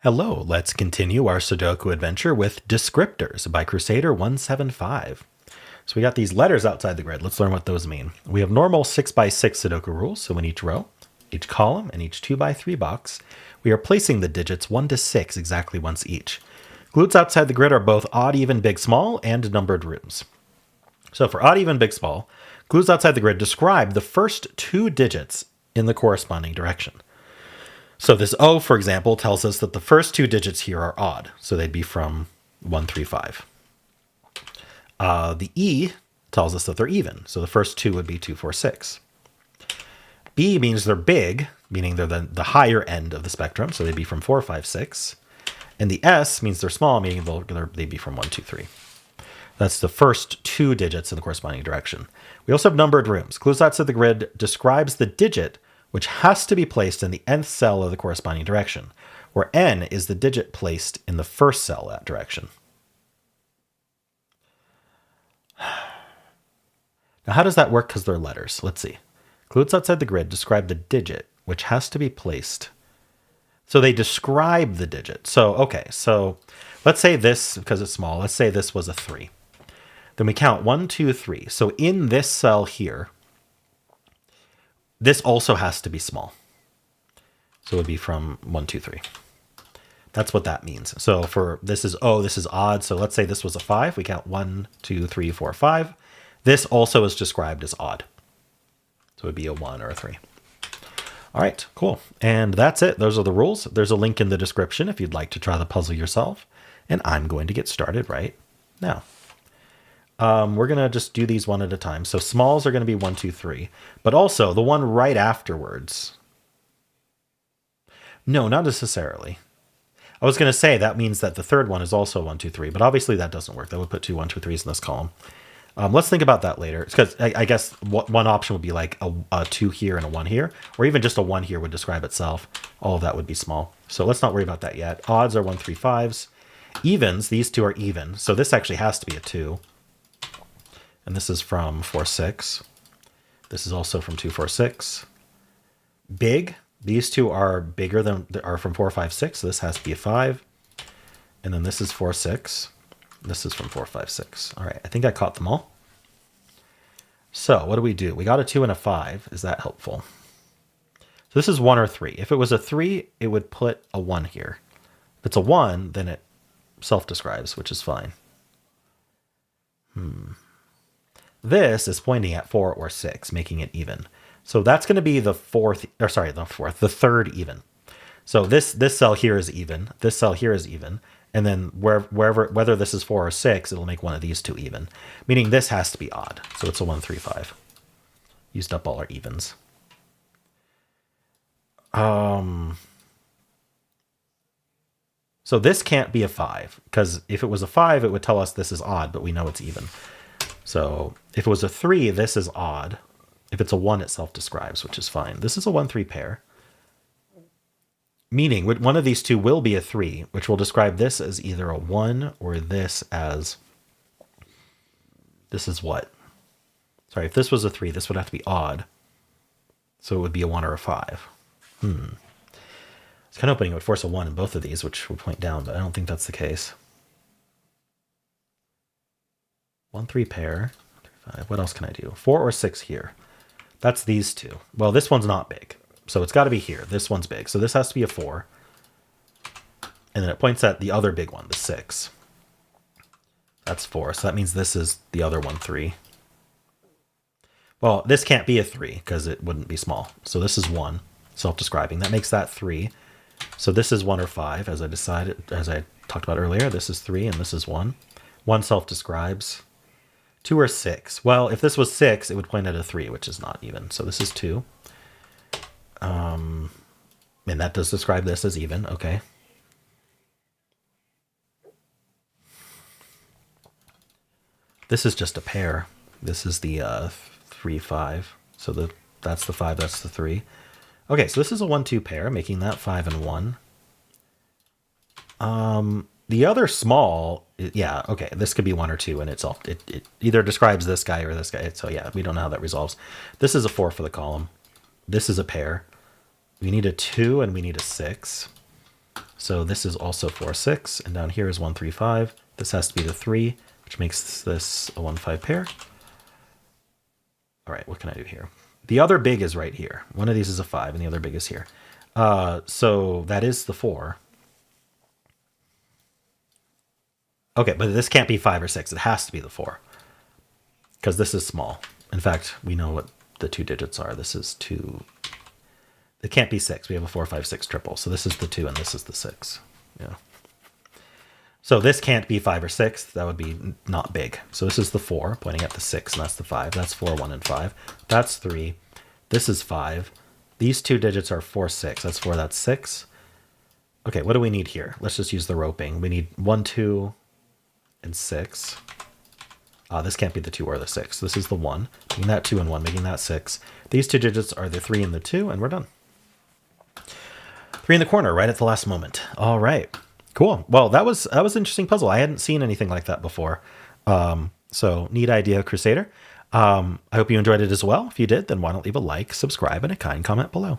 Hello, let's continue our Sudoku adventure with Descriptors by Crusader175. So we got these letters outside the grid. Let's learn what those mean. We have normal 6x6 Sudoku rules, so in each row, each column, and each 2x3 box, we are placing the digits 1 to 6 exactly once each. Glues outside the grid are both odd, even, big, small, and numbered rooms. So for odd, even, big, small, glues outside the grid describe the first two digits in the corresponding direction. So this O, for example, tells us that the first two digits here are odd. So they'd be from 1, 3, 5. The E tells us that they're even. So the first two would be 2, 4, 6. B means they're big, meaning they're the higher end of the spectrum. So they'd be from 4, 5, 6. And the S means they're small, meaning they'd be from 1, 2, 3. That's the first two digits in the corresponding direction. We also have numbered rooms. Clues outside the grid describes the digit which has to be placed in the nth cell of the corresponding direction, where n is the digit placed in the first cell that direction. Now, how does that work? Because they're letters. Let's see. Clues outside the grid describe the digit which has to be placed. So they describe the digit. So, okay, so let's say this, because it's small, let's say this was a 3. Then we count 1, 2, 3. So in this cell here, this also has to be small. So it would be from 1, 2, 3. That's what that means. So for this is odd. So let's say this was a 5. We count 1, 2, 3, 4, 5. This also is described as odd. So it would be a 1 or a 3. All right, cool. And that's it. Those are the rules. There's a link in the description if you'd like to try the puzzle yourself. And I'm going to get started right now. We're going to just do these one at a time. So smalls are going to be 1, 2, 3. But also the one right afterwards. No, not necessarily. I was going to say that means that the third one is also 1, 2, 3. But obviously that doesn't work. That would put 2, 1, 2, 3s in this column. Let's think about that later. Because I guess one option would be like a 2 here and a 1 here. Or even just a 1 here would describe itself. All of that would be small. So let's not worry about that yet. Odds are 1, 3, 5s. Evens, these two are even. So this actually has to be a 2. And this is from 4, 6. This is also from 2, 4, 6. Big, these two are bigger than, are from 4, 5, 6. So this has to be a 5. And then this is 4, 6. This is from 4, 5, 6. All right, I think I caught them all. So what do? We got a 2 and a 5. Is that helpful? So this is 1 or 3. If it was a 3, it would put a 1 here. If it's a 1, then it self-describes, which is fine. This is pointing at 4 or 6, making it even. So that's going to be the third even. So this cell here is even. This cell here is even. And then whether this is 4 or 6, it'll make one of these two even. Meaning this has to be odd. So it's a 1, 3, 5. Used up all our evens. So this can't be a 5. Because if it was a 5, it would tell us this is odd, but we know it's even. So if it was a 3, this is odd. If it's a 1, it self-describes, which is fine. This is a 1, 3 pair. Meaning one of these two will be a 3, which will describe this as either a 1 or this as... This is what? Sorry, if this was a 3, this would have to be odd. So it would be a 1 or a 5. I was kind of hoping it would force a 1 in both of these, which would point down, but I don't think that's the case. 1, 3 pair. 3, 5. What else can I do? 4 or 6 here. That's these two. Well, this one's not big. So it's got to be here. This one's big. So this has to be a 4. And then it points at the other big one, the 6. That's 4. So that means this is the other one, 3. Well, this can't be a 3 because it wouldn't be small. So this is 1, self-describing. That makes that 3. So this is 1 or 5, as I talked about earlier. This is 3 and this is 1. 1 self-describes. 2 or 6. Well, if this was 6, it would point at a 3, which is not even. So this is 2. And that does describe this as even. Okay. This is just a pair. This is the 3, 5. So that's the 5, that's the 3. Okay, so this is a 1, 2 pair, making that 5 and 1. The other small, yeah, okay, this could be 1 or 2 in itself. It either describes this guy or this guy. So yeah, we don't know how that resolves. This is a 4 for the column. This is a pair. We need a 2 and we need a 6. So this is also 4, 6, and down here is 1, 3, 5. This has to be the 3, which makes this a 1, 5 pair. All right, what can I do here? The other big is right here. One of these is a 5, and the other big is here. So that is the 4. Okay, but this can't be 5 or 6. It has to be the 4. Because this is small. In fact, we know what the 2 digits are. This is 2. It can't be 6. We have a 4, 5, 6 triple. So this is the 2 and this is the 6. Yeah. So this can't be 5 or 6. That would be not big. So this is the 4, pointing at the 6, and that's the 5. That's 4, 1, and 5. That's 3. This is 5. These 2 digits are 4, 6. That's 4, that's 6. Okay, what do we need here? Let's just use the roping. We need 1, 2, and 6. This can't be the 2 or the 6. This is the 1, making that 2 and 1, making that 6. These 2 digits are the 3 and the 2, and we're done. 3 in the corner, right at the last moment. All right, cool. Well, that was an interesting puzzle. I hadn't seen anything like that before. So neat idea, Crusader. I hope you enjoyed it as well. If you did, then why don't leave a like, subscribe, and a kind comment below.